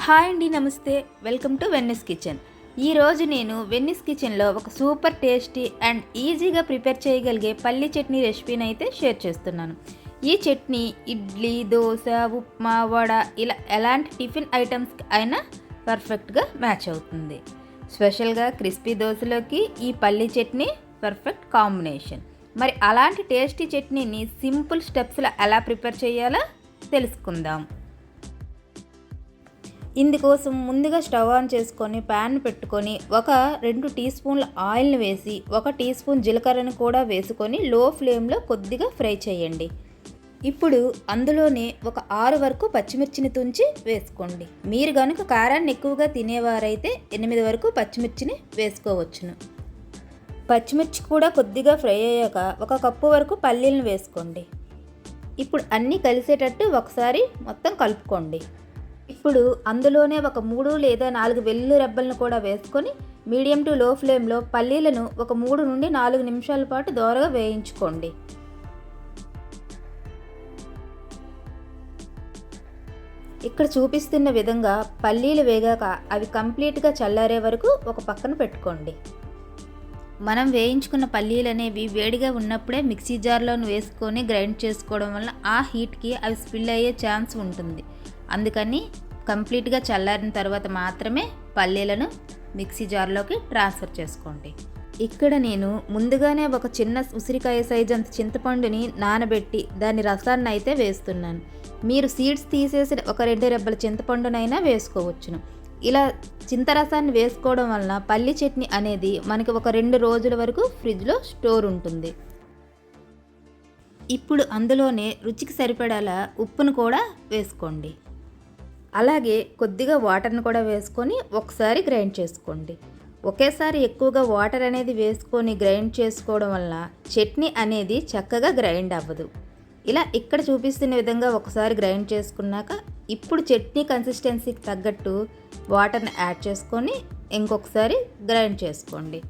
Hi అండి, నమస్తే. Welcome to వెన్నెస్ కిచెన్. ఈరోజు నేను వెన్నెస్ కిచెన్లో ఒక సూపర్ టేస్టీ అండ్ ఈజీగా ప్రిపేర్ చేయగలిగే పల్లి చట్నీ రెసిపీని అయితే షేర్ చేస్తున్నాను. ఈ చట్నీ ఇడ్లీ, దోశ, ఉప్మా, వడ ఇలా ఎలాంటి టిఫిన్ ఐటమ్స్కి అయినా పర్ఫెక్ట్గా మ్యాచ్ అవుతుంది. స్పెషల్గా క్రిస్పీ దోశలోకి ఈ పల్లి చట్నీ పర్ఫెక్ట్ కాంబినేషన్. మరి అలాంటి టేస్టీ చట్నీని సింపుల్ స్టెప్స్లో ఎలా ప్రిపేర్ చేయాలో తెలుసుకుందాం. ఇందుకోసం ముందుగా స్టవ్ ఆన్ చేసుకొని ప్యాన్ పెట్టుకొని 2 టీ స్పూన్ల ఆయిల్ని వేసి 1 టీ స్పూన్ జీలకర్రను కూడా వేసుకొని లో ఫ్లేమ్లో కొద్దిగా ఫ్రై చేయండి. ఇప్పుడు అందులోనే 6 వరకు పచ్చిమిర్చిని తుంచి వేసుకోండి. మీరు కనుక కారాన్ని ఎక్కువగా తినేవారైతే 8 వరకు పచ్చిమిర్చిని వేసుకోవచ్చును. పచ్చిమిర్చి కూడా కొద్దిగా ఫ్రై అయ్యాక 1 కప్పు వరకు పల్లీలను వేసుకోండి. ఇప్పుడు అన్నీ కలిసేటట్టు ఒకసారి మొత్తం కలుపుకోండి. ఇప్పుడు అందులోనే 3 లేదా 4 వెల్లుల్లి రెబ్బలను కూడా వేసుకొని మీడియం టు లో ఫ్లేమ్లో పల్లీలను 3 నుండి 4 నిమిషాల పాటు దోరగా వేయించుకోండి. ఇక్కడ చూపిస్తున్న విధంగా పల్లీలు వేగాక అవి కంప్లీట్గా చల్లారే వరకు ఒక పక్కన పెట్టుకోండి. మనం వేయించుకున్న పల్లీలు అనేవి వేడిగా ఉన్నప్పుడే మిక్సీ జార్లోని వేసుకొని గ్రైండ్ చేసుకోవడం వల్ల ఆ హీట్కి అవి స్పిల్ అయ్యే ఛాన్స్ ఉంటుంది. అందుకని కంప్లీట్గా చల్లారిన తర్వాత మాత్రమే పల్లీలను మిక్సీ జార్లోకి ట్రాన్స్ఫర్ చేసుకోండి. ఇక్కడ నేను ముందుగానే ఒక చిన్న ఉసిరికాయ సైజ్ అంత చింతపండుని నానబెట్టి దాని రసాన్ని అయితే వేస్తున్నాను. మీరు సీడ్స్ తీసేసి 2 రెబ్బల చింతపండునైనా వేసుకోవచ్చును. ఇలా చింతరసాన్ని వేసుకోవడం వలన పల్లి చట్నీ అనేది మనకి 2 రోజుల వరకు ఫ్రిడ్జ్లో స్టోర్ ఉంటుంది. ఇప్పుడు అందులోనే రుచికి సరిపడాల ఉప్పును కూడా వేసుకోండి. అలాగే కొద్దిగా వాటర్ని కూడా వేసుకొని ఒకసారి గ్రైండ్ చేసుకోండి. ఒకేసారి ఎక్కువగా వాటర్ అనేది వేసుకొని గ్రైండ్ చేసుకోవడం వల్ల చట్నీ అనేది చక్కగా గ్రైండ్ అవ్వదు. ఇలా ఇక్కడ చూపిస్తున్న విధంగా ఒకసారి గ్రైండ్ చేసుకున్నాక ఇప్పుడు చట్నీ కన్సిస్టెన్సీకి తగ్గట్టు వాటర్ని యాడ్ చేసుకొని ఇంకొకసారి గ్రైండ్ చేసుకోండి.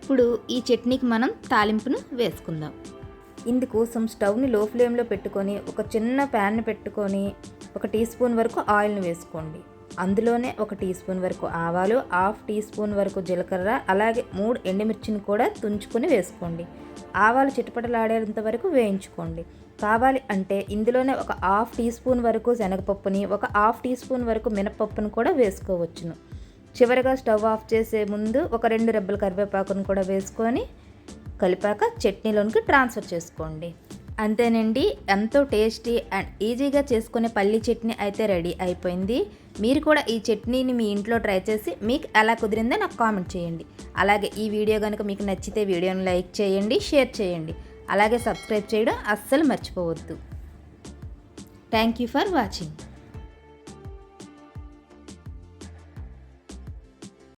ఇప్పుడు ఈ చట్నీకి మనం తాలింపును వేసుకుందాం. ఇందుకోసం స్టవ్ని లో ఫ్లేమ్లో పెట్టుకొని ఒక చిన్న ప్యాన్ని పెట్టుకొని 1 టీ స్పూన్ వరకు ఆయిల్ని వేసుకోండి. అందులోనే 1 టీ స్పూన్ వరకు ఆవాలు, 1/2 టీ స్పూన్ వరకు జీలకర్ర, అలాగే 3 ఎండుమిర్చిని కూడా తుంచుకొని వేసుకోండి. ఆవాలు చిటపటలాడేంత వరకు వేయించుకోండి. కావాలి అంటే ఇందులోనే 1/2 టీ స్పూన్ వరకు శనగపప్పుని, 1/2 టీ స్పూన్ వరకు మినపప్పును కూడా వేసుకోవచ్చును. చివరిగా స్టవ్ ఆఫ్ చేసే ముందు 2 రెబ్బల కరివేపాకును కూడా వేసుకొని కలిపాక చట్నీలోనికి ట్రాన్స్ఫర్ చేసుకోండి. అంతేనండి, ఎంతో టేస్టీ అండ్ ఈజీగా చేసుకునే పల్లి చట్నీ అయితే రెడీ అయిపోయింది. మీరు కూడా ఈ చట్నీని మీ ఇంట్లో ట్రై చేసి మీకు ఎలా కుదిరిందో నాకు కామెంట్ చేయండి. అలాగే ఈ వీడియో కనుక మీకు నచ్చితే వీడియోని లైక్ చేయండి, షేర్ చేయండి, అలాగే సబ్స్క్రైబ్ చేయడం అస్సలు మర్చిపోవద్దు. Thank you for watching.